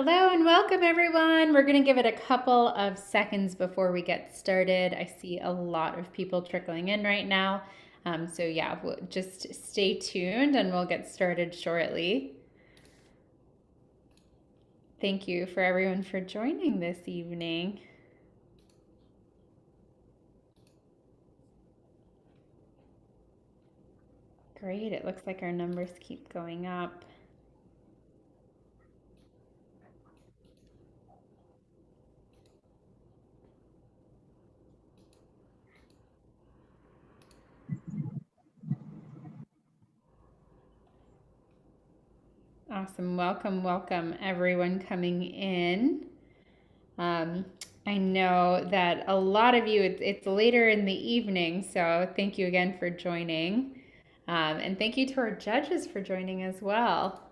Hello and welcome everyone. We're going to give it a couple of seconds before we get started. I see a lot of people trickling in right now. So yeah, we'll just stay tuned and we'll get started shortly. Thank you for everyone for joining this evening. Great, it looks like our numbers keep going up. Awesome. Welcome everyone coming in. Um, I know that a lot of you, it's later in the evening, so thank you again for joining. And thank you to our judges for joining as well.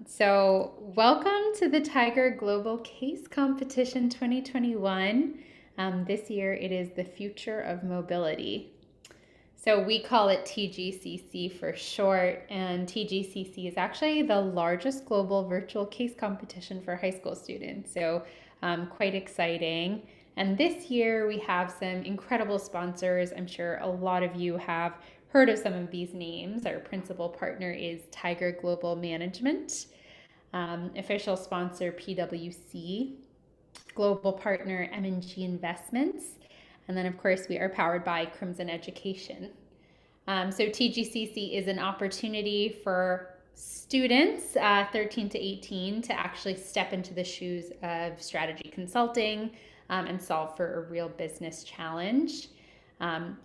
So welcome to the Tiger Global Case Competition 2021. This year it is the Future of Mobility. So we call it TGCC for short, and TGCC is actually the largest global virtual case competition for high school students. So quite exciting. And this year we have some incredible sponsors. I'm sure a lot of you have heard of some of these names. Our principal partner is Tiger Global Management, official sponsor PwC, global partner M&G Investments, and then of course we are powered by Crimson Education. So TGCC is an opportunity for students 13 to 18 to actually step into the shoes of strategy consulting and solve for a real business challenge.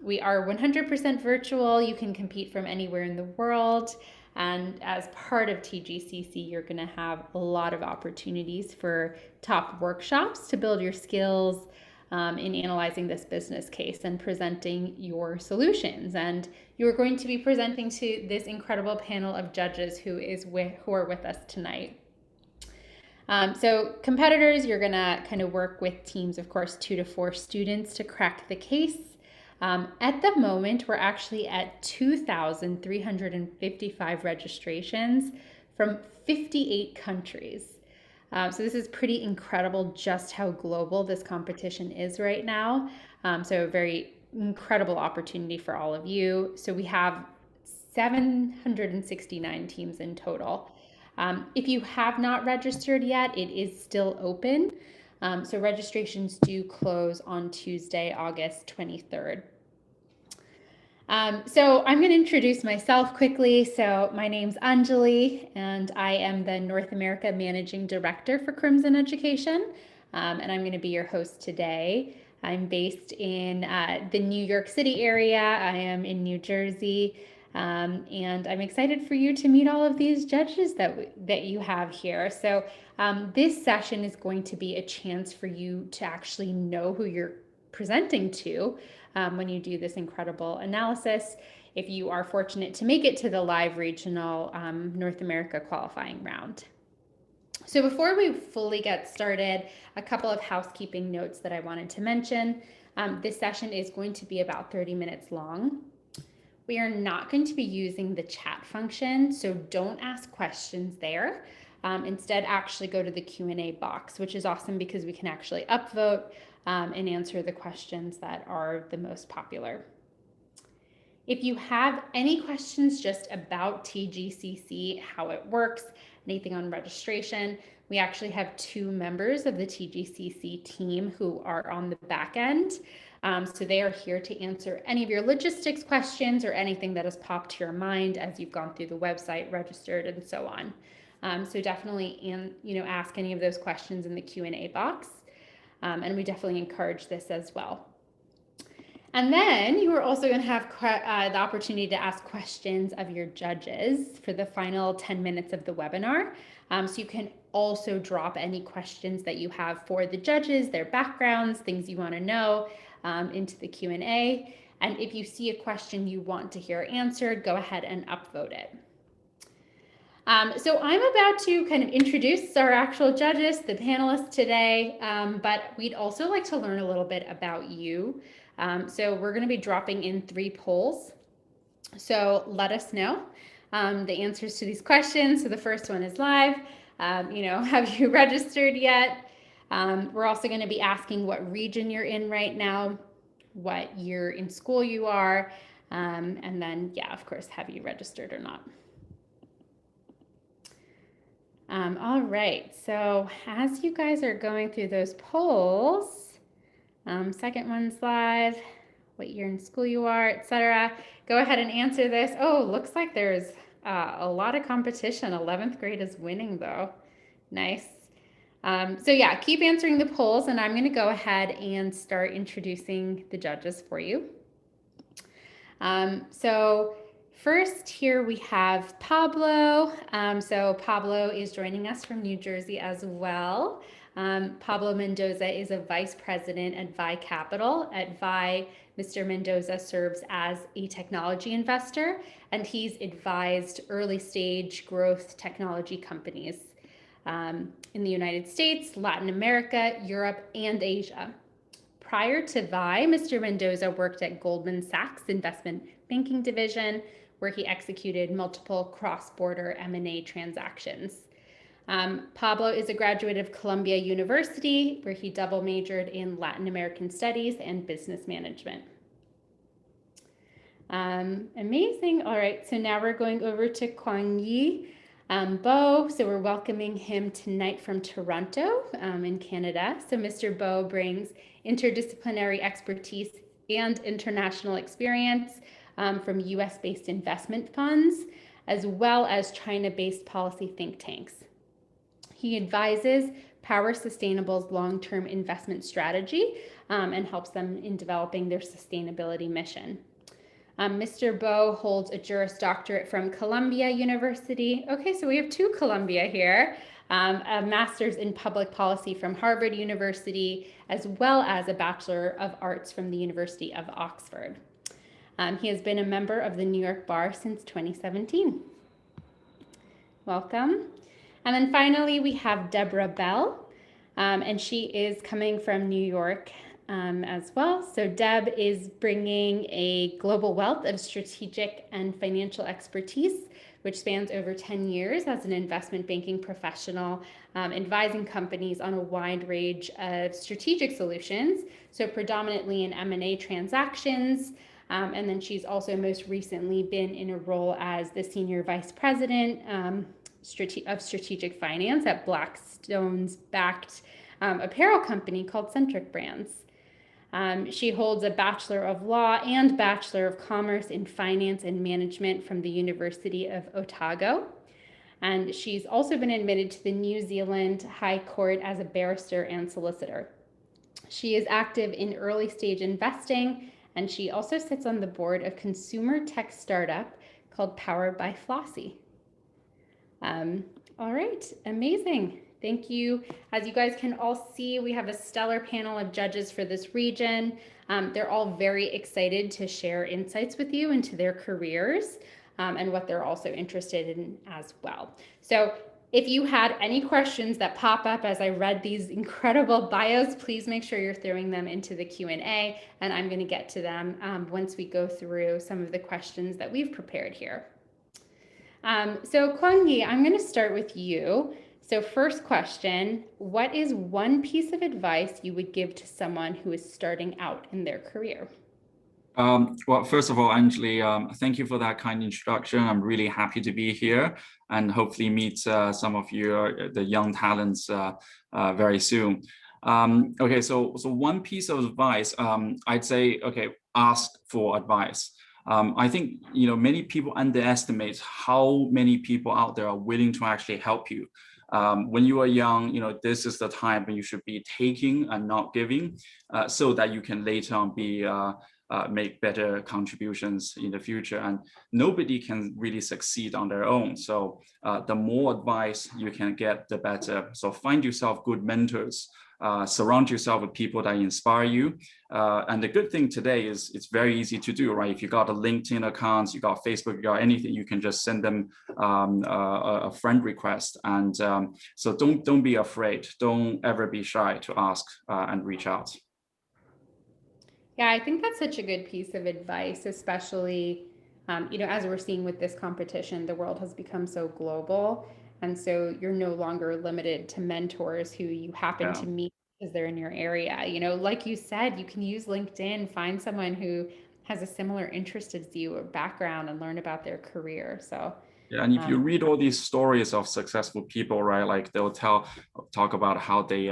We are 100% virtual. You can compete from anywhere in the world. And as part of TGCC, you're going to have a lot of opportunities for top workshops to build your skills in analyzing this business case and presenting your solutions. And you're going to be presenting to this incredible panel of judges who are with us tonight. So competitors, you're going to kind of work with teams, of course, 2 to 4 students to crack the case. At the moment, we're actually at 2,355 registrations from 58 countries. So this is pretty incredible just how global this competition is right now. So a very incredible opportunity for all of you. So we have 769 teams in total. If you have not registered yet, it is still open. So registrations do close on Tuesday, August 23rd. So I'm going to introduce myself quickly. So my name's Anjali, and I am the North America Managing Director for Crimson Education, and I'm going to be your host today. I'm based in the New York City area. I am in New Jersey, and I'm excited for you to meet all of these judges that you have here. So this session is going to be a chance for you to actually know who you're presenting to when you do this incredible analysis, if you are fortunate to make it to the live regional North America qualifying round. So before we fully get started, a couple of housekeeping notes that I wanted to mention. This session is going to be about 30 minutes long. We are not going to be using the chat function, so don't ask questions there. Instead, actually go to the Q&A box, which is awesome because we can actually upvote and answer the questions that are the most popular. If you have any questions just about TGCC, how it works, anything on registration, we actually have 2 members of the TGCC team who are on the back end. So they are here to answer any of your logistics questions or anything that has popped to your mind as you've gone through the website, registered, and so on. So definitely, ask any of those questions in the Q&A box. And we definitely encourage this as well. And then you are also going to have the opportunity to ask questions of your judges for the final 10 minutes of the webinar. So you can also drop any questions that you have for the judges, their backgrounds, things you want to know into the Q&A. And if you see a question you want to hear answered, go ahead and upvote it. So I'm about to kind of introduce our actual judges, the panelists today, but we'd also like to learn a little bit about you. So we're going to be dropping in 3 polls. So let us know the answers to these questions. So the first one is live. Have you registered yet? We're also going to be asking what region you're in right now, what year in school you are, and then, yeah, of course, have you registered or not? All right, so as you guys are going through those polls, second one's live, what year in school you are, etc. Go ahead and answer this. Oh, looks like there's a lot of competition. 11th grade is winning though. Nice. So yeah, keep answering the polls and I'm going to go ahead and start introducing the judges for you. So first here we have Pablo. So Pablo is joining us from New Jersey as well. Pablo Mendoza is a vice president at Vi Capital. At Vi, Mr. Mendoza serves as a technology investor, and he's advised early stage growth technology companies in the United States, Latin America, Europe, and Asia. Prior to Vi, Mr. Mendoza worked at Goldman Sachs Investment Banking Division, where he executed multiple cross-border M&A transactions. Pablo is a graduate of Columbia University, where he double majored in Latin American Studies and Business Management. Amazing. All right, so now we're going over to Kwang Yi Bo. So we're welcoming him tonight from Toronto in Canada. So Mr. Bo brings interdisciplinary expertise and international experience from US-based investment funds, as well as China-based policy think tanks. He advises Power Sustainable's long-term investment strategy and helps them in developing their sustainability mission. Mr. Bo holds a Juris Doctorate from Columbia University. Okay, so we have two Columbia here. A master's in public policy from Harvard University, as well as a Bachelor of Arts from the University of Oxford. He has been a member of the New York Bar since 2017. Welcome. And then finally, we have Deborah Bell, and she is coming from New York as well. So Deb is bringing a global wealth of strategic and financial expertise, which spans over 10 years as an investment banking professional, advising companies on a wide range of strategic solutions, so predominantly in M&A transactions. And then she's also most recently been in a role as the Senior Vice President of Strategic Finance at Blackstone's backed apparel company called Centric Brands. She holds a Bachelor of Law and Bachelor of Commerce in Finance and Management from the University of Otago. And she's also been admitted to the New Zealand High Court as a barrister and solicitor. She is active in early stage investing, and she also sits on the board of consumer tech startup called Powered by Flossie. All right, amazing. Thank you. As you guys can all see, we have a stellar panel of judges for this region. They're all very excited to share insights with you into their careers and what they're also interested in as well. So if you had any questions that pop up as I read these incredible bios, please make sure you're throwing them into the Q&A, and I'm going to get to them once we go through some of the questions that we've prepared here. So Kwang Yi, I'm going to start with you. So first question, what is one piece of advice you would give to someone who is starting out in their career? Well, first of all, Anjali, thank you for that kind introduction. I'm really happy to be here and hopefully meet some of the young talents very soon. Okay, so one piece of advice, I'd say, okay, ask for advice. I think, many people underestimate how many people out there are willing to actually help you. When you are young, this is the time when you should be taking and not giving, so that you can later on make better contributions in the future. And nobody can really succeed on their own. So the more advice you can get, the better. So find yourself good mentors. Surround yourself with people that inspire you. And the good thing today is it's very easy to do, right? If you got a LinkedIn account, you got Facebook, you got anything, you can just send them a friend request. And so don't be afraid. Don't ever be shy to ask and reach out. Yeah, I think that's such a good piece of advice, especially, as we're seeing with this competition, the world has become so global. And so you're no longer limited to mentors who you happen Yeah. to meet because they're in your area. You know, like you said, you can use LinkedIn, find someone who has a similar interest as you or background and learn about their career. So, Yeah, and if you um, read all these stories of successful people, right, like they'll talk about how they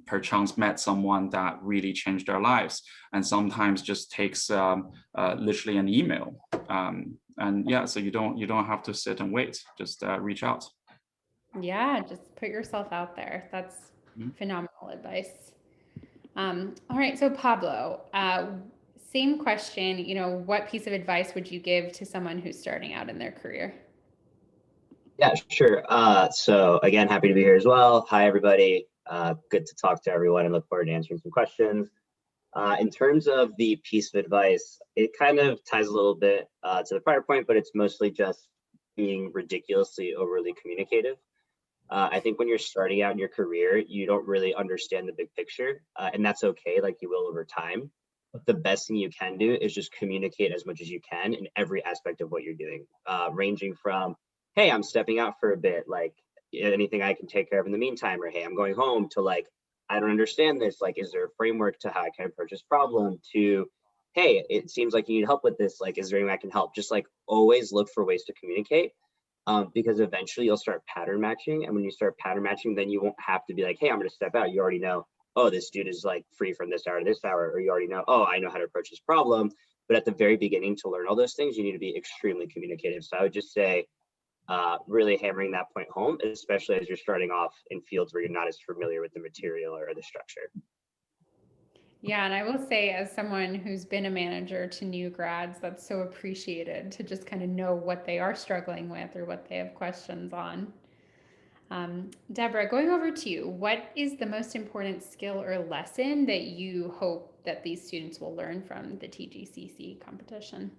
perchance met someone that really changed their lives, and sometimes just takes literally an email. And yeah, so you don't have to sit and wait. Just reach out. yeah, just put yourself out there. That's Mhm. phenomenal advice. All right, so Pablo, same question. You know, what piece of advice would you give to someone who's starting out in their career? Yeah, sure. So again, happy to be here as well. Hi, everybody. Good to talk to everyone and look forward to answering some questions. In terms of the piece of advice, it kind of ties a little bit to the prior point, but it's mostly just being ridiculously overly communicative. I think when you're starting out in your career, you don't really understand the big picture, and that's okay, like you will over time. But the best thing you can do is just communicate as much as you can in every aspect of what you're doing, ranging from, hey, I'm stepping out for a bit, like anything I can take care of in the meantime, or hey, I'm going home, to like, I don't understand this. Like, is there a framework to how I can approach this problem? To, hey, it seems like you need help with this. Like, is there anything I can help? Just like always look for ways to communicate, because eventually you'll start pattern matching. And when you start pattern matching, then you won't have to be like, hey, I'm going to step out. You already know, oh, this dude is like free from this hour to this hour, or you already know, oh, I know how to approach this problem. But at the very beginning, to learn all those things, you need to be extremely communicative. So I would just say, really hammering that point home, especially as you're starting off in fields where you're not as familiar with the material or the structure. Yeah, and I will say, as someone who's been a manager to new grads, that's so appreciated to just kind of know what they are struggling with or what they have questions on. Deborah, going over to you, what is the most important skill or lesson that you hope that these students will learn from the TGCC competition?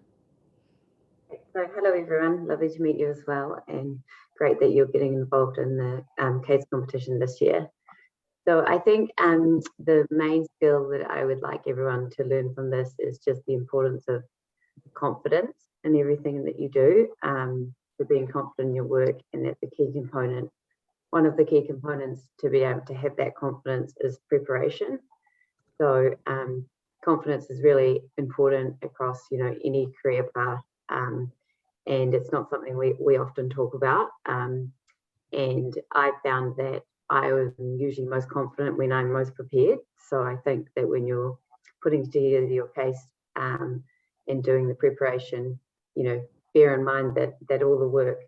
So hello everyone, lovely to meet you as well, and great that you're getting involved in the CASE competition this year. So I think the main skill that I would like everyone to learn from this is just the importance of confidence in everything that you do, for being confident in your work, and that's a key component. One of the key components to be able to have that confidence is preparation. So confidence is really important across, any career path. And it's not something we often talk about. And I found that I am usually most confident when I'm most prepared. So I think that when you're putting together your case, and doing the preparation, bear in mind that all the work,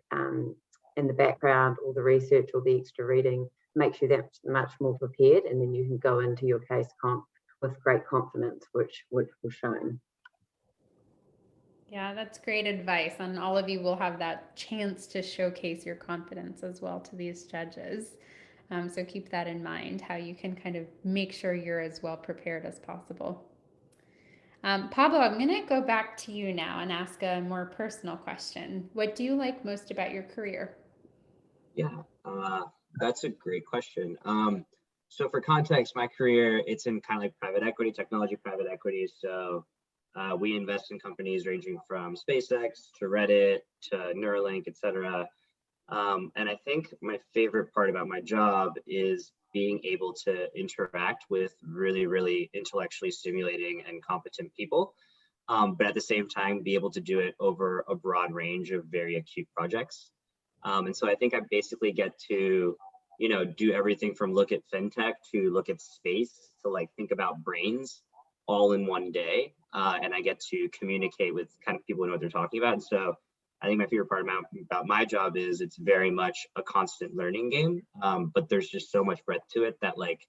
in the background, all the research, all the extra reading makes you that much more prepared, and then you can go into your case comp with great confidence, which will shine. Yeah, that's great advice. And all of you will have that chance to showcase your confidence as well to these judges. So keep that in mind, how you can kind of make sure you're as well prepared as possible. Pablo, I'm going to go back to you now and ask a more personal question. What do you like most about your career? Yeah, that's a great question. So for context, my career, it's in kind of like private equity, technology private equity. So we invest in companies ranging from SpaceX to Reddit to Neuralink, et cetera. And I think my favorite part about my job is being able to interact with really, really intellectually stimulating and competent people, but at the same time, be able to do it over a broad range of very acute projects. And so I think I basically get to, do everything from look at fintech to look at space to like think about brains all in one day. And I get to communicate with kind of people who know what they're talking about. And so I think my favorite part about my job is it's very much a constant learning game. But there's just so much breadth to it that like,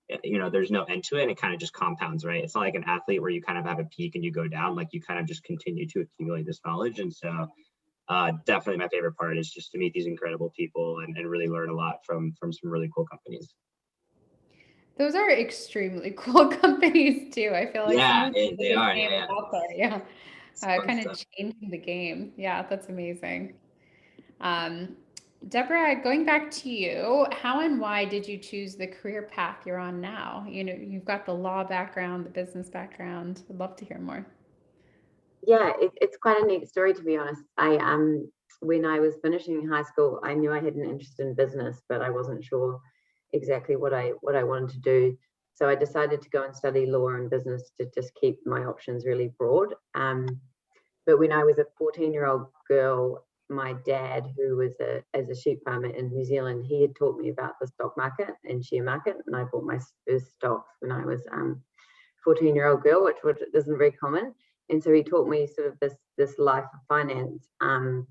there's no end to it, and it kind of just compounds, right? It's not like an athlete where you kind of have a peak and you go down, like you kind of just continue to accumulate this knowledge. And so definitely my favorite part is just to meet these incredible people and really learn a lot from some really cool companies. Those are extremely cool companies too. I feel like some Yeah, of the they biggest are. names Yeah, out there. Yeah. it's fun Kind of stuff. changing the game. Yeah, that's amazing. Um, Deborah, going back to you, how and why did you choose the career path you're on now? You know, you've got the law background, the business background. I'd love to hear more. Yeah, it's quite a neat story, to be honest. when I was finishing high school, I knew I had an interest in business, but I wasn't sure exactly what I wanted to do. So I decided to go and study law and business to just keep my options really broad. But when I was a 14-year-old girl, my dad, who was as a sheep farmer in New Zealand, he had taught me about the stock market and share market, and I bought my first stocks when I was 14-year-old girl, which isn't very common. And so he taught me sort of this life of finance, and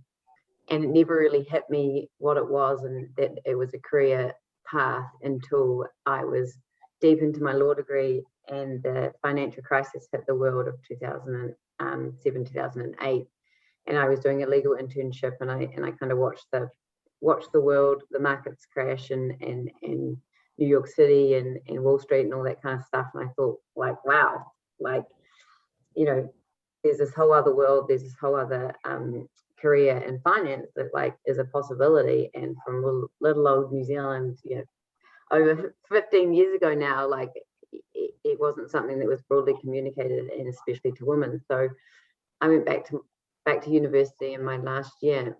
it never really hit me what it was and that it was a career path until I was deep into my law degree and the financial crisis hit the world of 2007, 2008. And I was doing a legal internship, and I kind of watched the world, the markets crash in New York City and Wall Street and all that kind of stuff. And I thought, like, wow, like, you know, there's this whole other world, there's this whole other career in finance that like is a possibility. And from little old New Zealand, you know, over 15 years ago now, like it wasn't something that was broadly communicated, and especially to women. So I went back to university in my last year,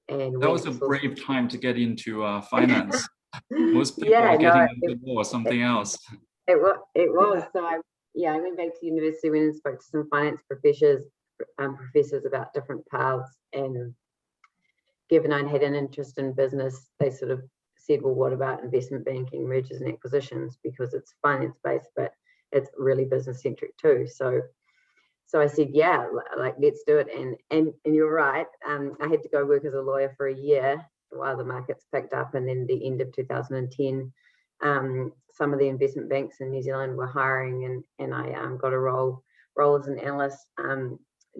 and That was a brave time to get into finance. Most people yeah, are getting into law or something else. It was. So I went back to university, went and spoke to some finance professors about different paths, and given I had an interest in business, they sort of said, well, what about investment banking, mergers and acquisitions, because it's finance based, but it's really business centric too. So I said, yeah, like let's do it. And you're right. I had to go work as a lawyer for a year while the markets picked up, and then the end of 2010, some of the investment banks in New Zealand were hiring, and I got a role as an analyst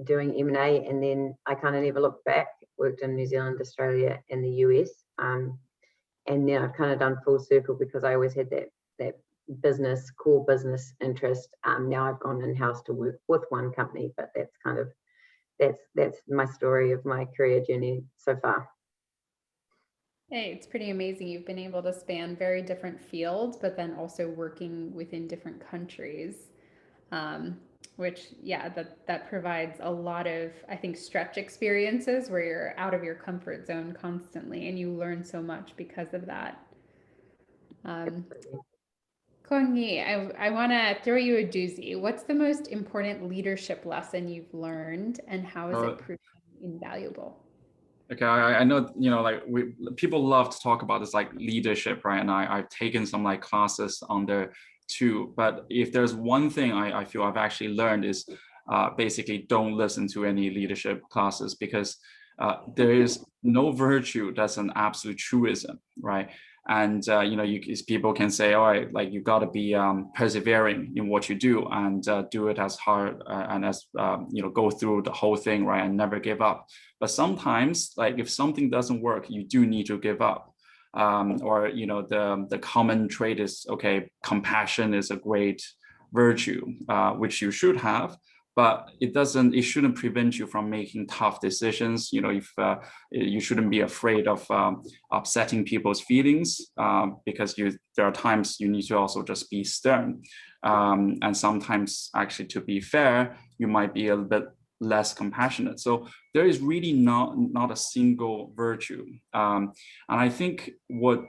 doing M&A, and then I kind of never looked back. Worked in New Zealand, Australia, and the US, and then I've kind of done full circle because I always had that core business interest. Now I've gone in-house to work with one company, but that's my story of my career journey so far. Hey, it's pretty amazing. You've been able to span very different fields, but then also working within different countries, which, yeah, that provides a lot of, I think, stretch experiences where you're out of your comfort zone constantly, and you learn so much because of that. Kong-Yi, I want to throw you a doozy. What's the most important leadership lesson you've learned, and how has it proved invaluable? Okay, I know, you know, like people love to talk about this like leadership, right? And I've taken some like classes on there too. But if there's one thing I feel I've actually learned is basically don't listen to any leadership classes, because there is no virtue that's an absolute truism, right? And you know, people can say, all right, like you got to be persevering in what you do, and do it as hard and as you know, go through the whole thing, right, and never give up. But sometimes, like if something doesn't work, you do need to give up. Or you know, the common trait is, okay, compassion is a great virtue, which you should have. But it shouldn't prevent you from making tough decisions. You know, if you shouldn't be afraid of upsetting people's feelings, because there are times you need to also just be stern. And sometimes, actually, to be fair, you might be a little bit less compassionate. So there is really not a single virtue. And I think what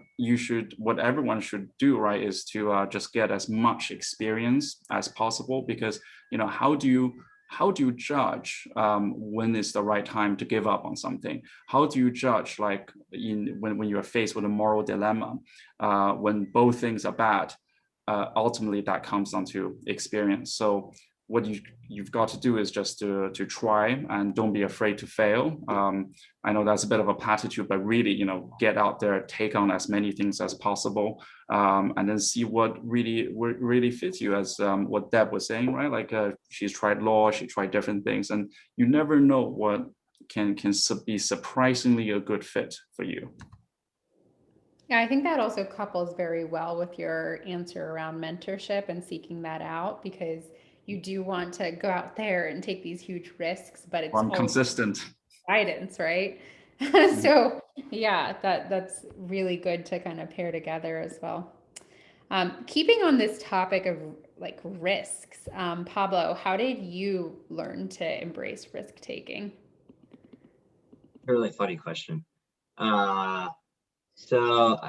everyone should do, right, is to just get as much experience as possible, because, you know, how do you judge when is the right time to give up on something? How do you judge, like when you're faced with a moral dilemma, when both things are bad? Ultimately, that comes down to experience. So what you've got to do is just to try, and don't be afraid to fail. I know that's a bit of a platitude, but really, you know, get out there, take on as many things as possible, and then see what really fits you. As what Deb was saying, right? Like she's tried law, she tried different things, and you never know what can be surprisingly a good fit for you. Yeah, I think that also couples very well with your answer around mentorship and seeking that out, because you do want to go out there and take these huge risks, but it's I'm consistent guidance, right? So yeah, that's really good to kind of pair together as well. Keeping on this topic of like risks, Pablo, how did you learn to embrace risk taking? A really funny question. So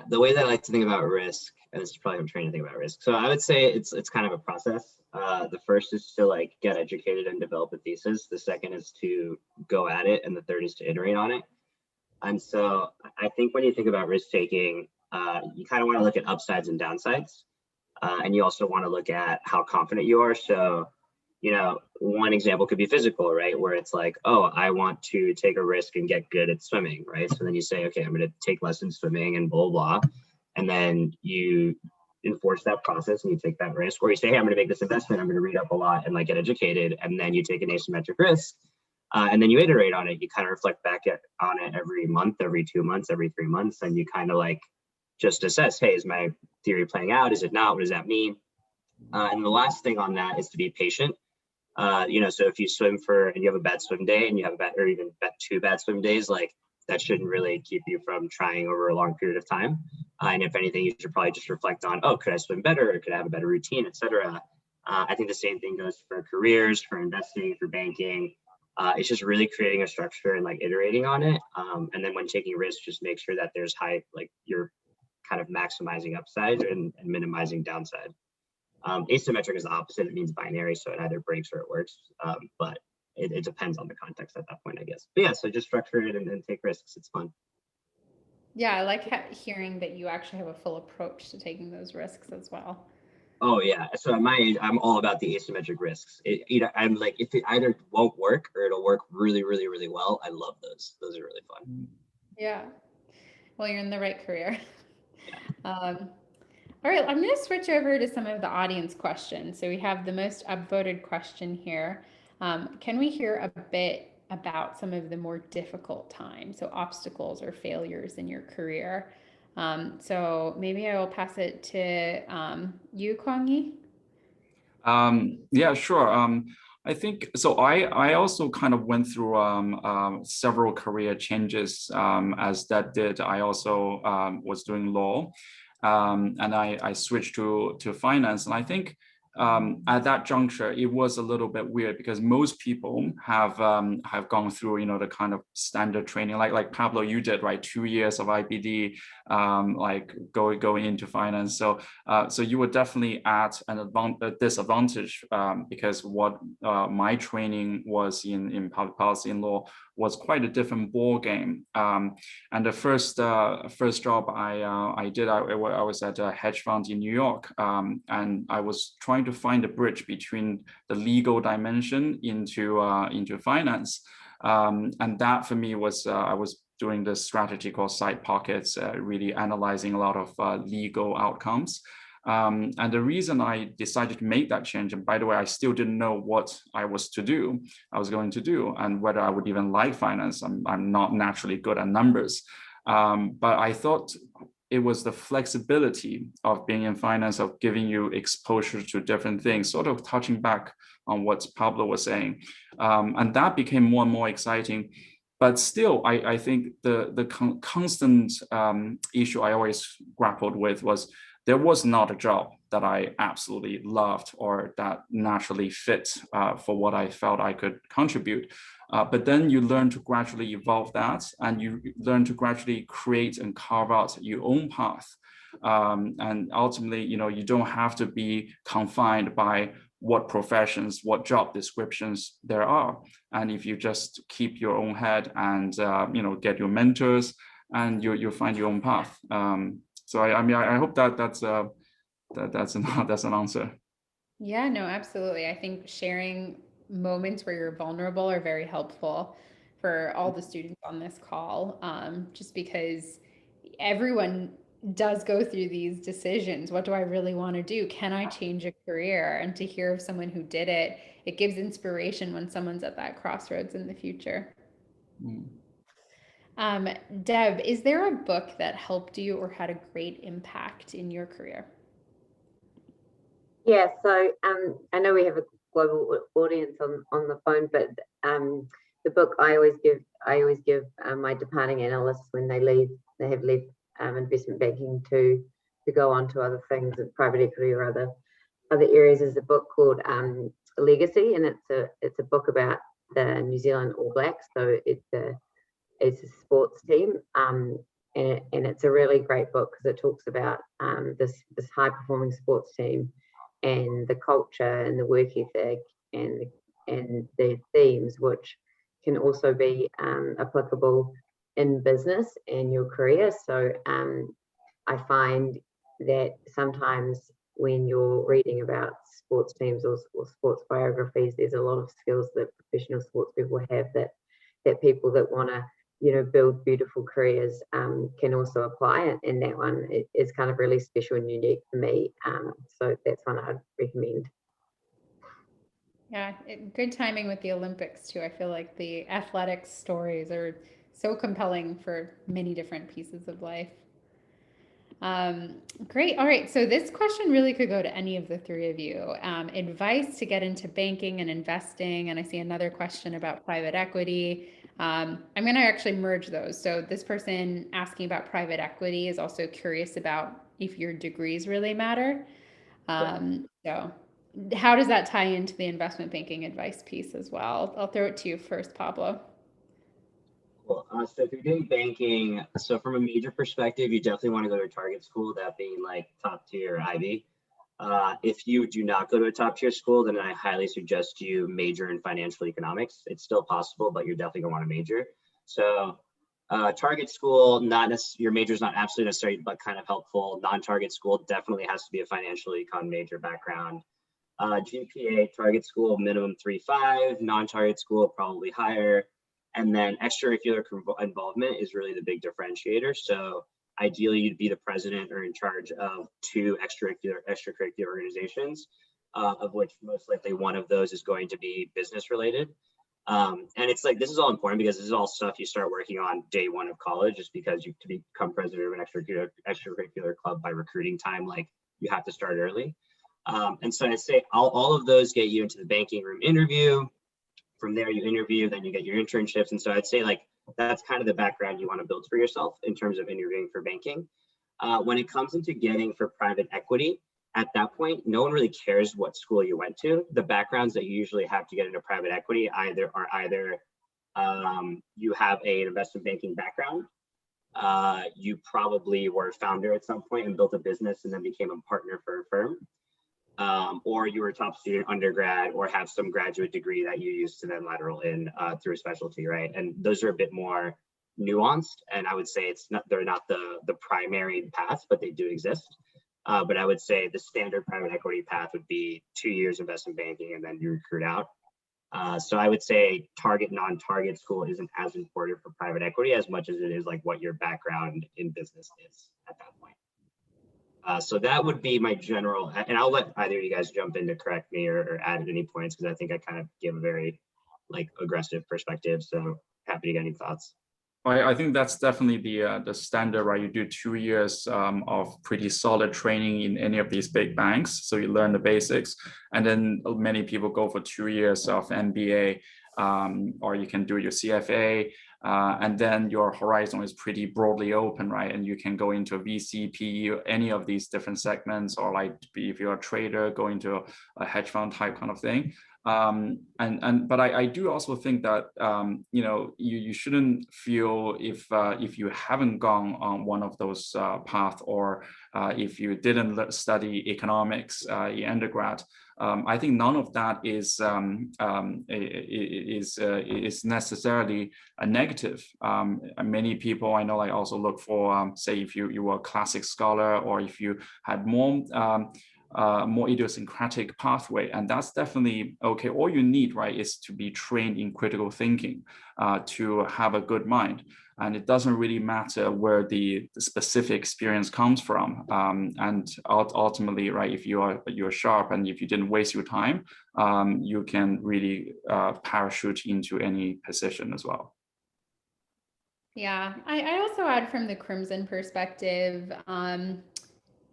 the way that I like to think about risk, and this is probably I'm trying to think about risk. So I would say it's kind of a process. The first is to like get educated and develop a thesis. The second is to go at it, and the third is to iterate on it. And so I think when you think about risk taking, you kind of want to look at upsides and downsides, and you also want to look at how confident you are. So one example could be physical, right? Where it's like, oh, I want to take a risk and get good at swimming, right? So then you say, okay, I'm going to take lessons swimming and blah, blah. And then you enforce that process and you take that risk, or you say, hey, I'm going to make this investment. I'm going to read up a lot and like get educated. And then you take an asymmetric risk and then you iterate on it. You kind of reflect back on it every month, every 2 months, every 3 months. And you kind of like just assess, hey, is my theory playing out? Is it not? What does that mean? And the last thing on that is to be patient. So if you swim and you have a bad swim day and you have or even 2 bad swim days, like that shouldn't really keep you from trying over a long period of time. And if anything, you should probably just reflect on, oh, could I swim better? Or could I have a better routine, etc. I think the same thing goes for careers, for investing, for banking. It's just really creating a structure and like iterating on it. And then when taking risks, just make sure that there's you're kind of maximizing upside and minimizing downside. Asymmetric is the opposite. It means binary, so it either breaks or it works. But it depends on the context at that point, I guess. But yeah, so just structure it and take risks. It's fun. Yeah, I like hearing that you actually have a full approach to taking those risks as well. Oh yeah. So at my age, I'm all about the asymmetric risks. I'm like, if it either won't work or it'll work really, really, really well, I love those. Those are really fun. Yeah. Well, you're in the right career. Yeah. All right, I'm going to switch over to some of the audience questions. So we have the most upvoted question here. Can we hear a bit about some of the more difficult times, so obstacles or failures in your career? So maybe I will pass it to you, Kwang-Yi. Yeah, sure. I think so. I also kind of went through several career changes as that did. I also was doing law. And I switched to finance. And I think at that juncture, it was a little bit weird because most people have gone through, the kind of standard training, like Pablo, you did, right? 2 years of IBD, like going into finance. So you were definitely at a disadvantage because what my training was in public policy and law was quite a different ball game. And the first job I did, I was at a hedge fund in New York, and I was trying to find a bridge between the legal dimension into finance, and that for me was I was doing this strategy called Side Pockets, really analyzing a lot of legal outcomes. And the reason I decided to make that change, and by the way, I still didn't know what I was going to do, and whether I would even like finance. I'm not naturally good at numbers, but I thought it was the flexibility of being in finance, of giving you exposure to different things, sort of touching back on what Pablo was saying, and that became more and more exciting. But still, I think the constant issue I always grappled with was there was not a job that I absolutely loved or that naturally fit for what I felt I could contribute. But then you learn to gradually evolve that, and you learn to gradually create and carve out your own path. And ultimately, you don't have to be confined by what professions, what job descriptions there are. And if you just keep your own head and get your mentors, and you'll find your own path. So I hope that's an answer. Yeah, no, absolutely. I think sharing moments where you're vulnerable are very helpful for all the students on this call, just because everyone does go through these decisions. What do I really want to do? Can I change a career? And to hear of someone who did it, it gives inspiration when someone's at that crossroads in the future. Mm. Deb, is there a book that helped you or had a great impact in your career? Yeah, so I know we have a global audience on the phone, but the book I always give my departing analysts when they have left investment banking to go on to other things, private equity or other areas, is a book called Legacy, and it's a book about the New Zealand All Blacks. So it's is a sports team. And it's a really great book because it talks about this high performing sports team and the culture and the work ethic and the themes, which can also be applicable in business and your career. So I find that sometimes when you're reading about sports teams or sports biographies, there's a lot of skills that professional sports people have that people that want to build beautiful careers can also apply, and that one is kind of really special and unique for me. So that's one I'd recommend. Yeah, good timing with the Olympics too. I feel like the athletics stories are so compelling for many different pieces of life. Great. All right. So this question really could go to any of the three of you. Advice to get into banking and investing. And I see another question about private equity. I'm going to actually merge those. So this person asking about private equity is also curious about if your degrees really matter. So how does that tie into the investment banking advice piece as well? I'll throw it to you first, Pablo. Cool. So if you're doing banking, so from a major perspective, you definitely want to go to a target school, that being like top tier Ivy. If you do not go to a top tier school, then I highly suggest you major in financial economics. It's still possible, but you're definitely gonna want to major. So target school, your major is not absolutely necessary, but kind of helpful. Non-target school definitely has to be a financial econ major background. GPA, target school, minimum 3.5, non-target school, probably higher. And then extracurricular involvement is really the big differentiator. So ideally, you'd be the president or in charge of 2 extracurricular organizations, of which most likely one of those is going to be business related. And it's like, this is all important because this is all stuff you start working on day 1 of college, just because you to become president of an extracurricular club by recruiting time, like you have to start early. And so I'd say all of those get you into the banking room interview. From there, you interview, then you get your internships. And so I'd say like that's kind of the background you want to build for yourself in terms of interviewing for banking. When it comes into getting for private equity, at that point, no one really cares what school you went to. The backgrounds that you usually have to get into private equity either you have an investment banking background, you probably were a founder at some point and built a business and then became a partner for a firm. Or you were a top student undergrad or have some graduate degree that you use to then lateral in through a specialty, right? And those are a bit more nuanced, and I would say they're not the primary path, but they do exist. But I would say the standard private equity path would be 2 years investment banking and then you recruit out. So I would say target non-target school isn't as important for private equity as much as it is like what your background in business is at that point. So that would be my general, and I'll let either of you guys jump in to correct me or add any points, because I think I kind of give a very like aggressive perspective. So happy to get any thoughts. I think that's definitely the standard, right? You do 2 years of pretty solid training in any of these big banks, so you learn the basics, and then many people go for 2 years of MBA, or you can do your CFA, and then your horizon is pretty broadly open, right? And you can go into VC, PE, any of these different segments, or like if you're a trader, go into a hedge fund type kind of thing. But I do also think that you shouldn't feel if you haven't gone on one of those paths, or if you didn't study economics in undergrad. I think none of that is necessarily a negative. Many people I know also look for, say, if you were a classic scholar, or if you had more idiosyncratic pathway, and that's definitely okay. All you need, right, is to be trained in critical thinking, to have a good mind, and it doesn't really matter where the specific experience comes from. And ultimately, right, if you're sharp and if you didn't waste your time, you can really parachute into any position as well. Yeah, I also add from the Crimson perspective,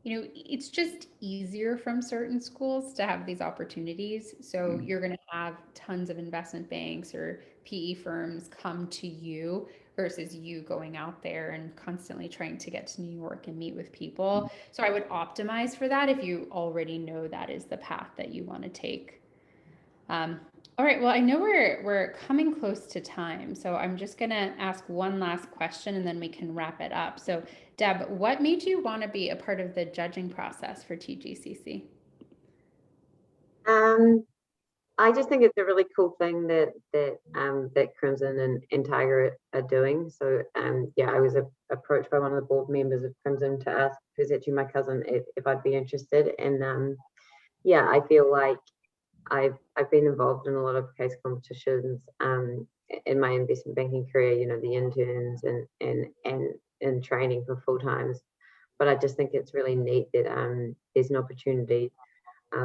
it's just easier from certain schools to have these opportunities. So you're going to have tons of investment banks or PE firms come to you versus you going out there and constantly trying to get to New York and meet with people. So I would optimize for that if you already know that is the path that you want to take. All right, well, I know we're coming close to time, so I'm just gonna ask one last question and then we can wrap it up. So Deb, what made you want to be a part of the judging process for TGCC? I just think it's a really cool thing that Crimson and Tiger are doing. So yeah, I was approached by one of the board members of Crimson to ask, who's actually my cousin, if I'd be interested. And yeah, I feel like I've been involved in a lot of case competitions in my investment banking career. You know, the interns and training for full times. But I just think it's really neat that there's an opportunity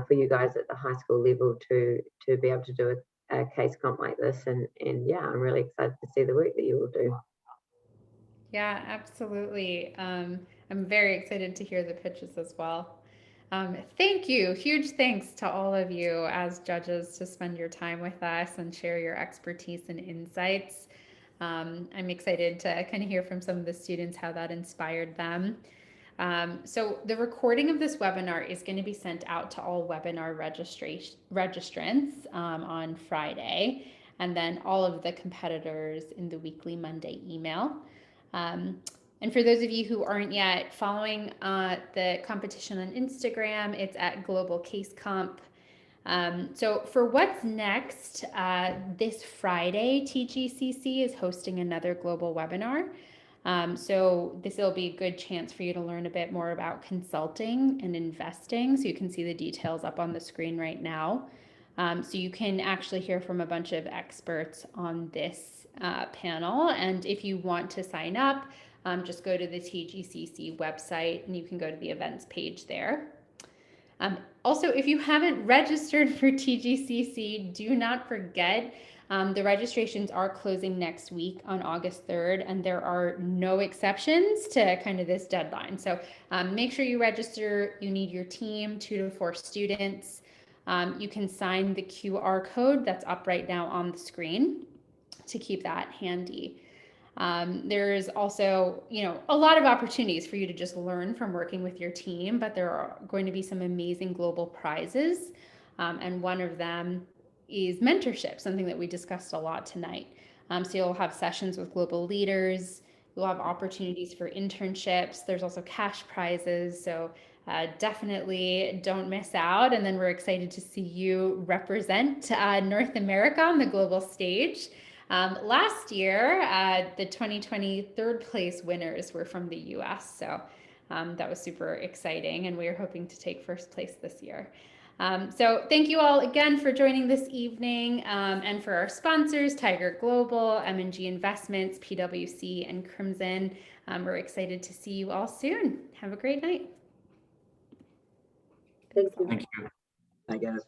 for you guys at the high school level to be able to do a case comp like this. And yeah, I'm really excited to see the work that you will do. Yeah, absolutely. I'm very excited to hear the pitches as well. Thank you. Huge thanks to all of you as judges to spend your time with us and share your expertise and insights. I'm excited to kind of hear from some of the students how that inspired them. So the recording of this webinar is going to be sent out to all webinar registrants on Friday, and then all of the competitors in the weekly Monday email. And for those of you who aren't yet following the competition on Instagram, it's at Global Case Comp. So for what's next, this Friday, TGCC is hosting another global webinar. So this will be a good chance for you to learn a bit more about consulting and investing. So you can see the details up on the screen right now. So you can actually hear from a bunch of experts on this panel. And if you want to sign up, just go to the TGCC website and you can go to the events page there. Also, if you haven't registered for TGCC, do not forget the registrations are closing next week on August 3rd, and there are no exceptions to kind of this deadline. So make sure you register. You need your team, 2 to 4 students. You can sign the QR code that's up right now on the screen to keep that handy. There's also, a lot of opportunities for you to just learn from working with your team, but there are going to be some amazing global prizes. And one of them is mentorship, something that we discussed a lot tonight. So you'll have sessions with global leaders. You'll have opportunities for internships. There's also cash prizes. So definitely don't miss out. And then we're excited to see you represent North America on the global stage. Last year, the 2020 third place winners were from the US. So that was super exciting. And we are hoping to take first place this year. So thank you all again for joining this evening, and for our sponsors, Tiger Global, M&G Investments, PwC, and Crimson. We're excited to see you all soon. Have a great night. Thank you. Thank you. I guess.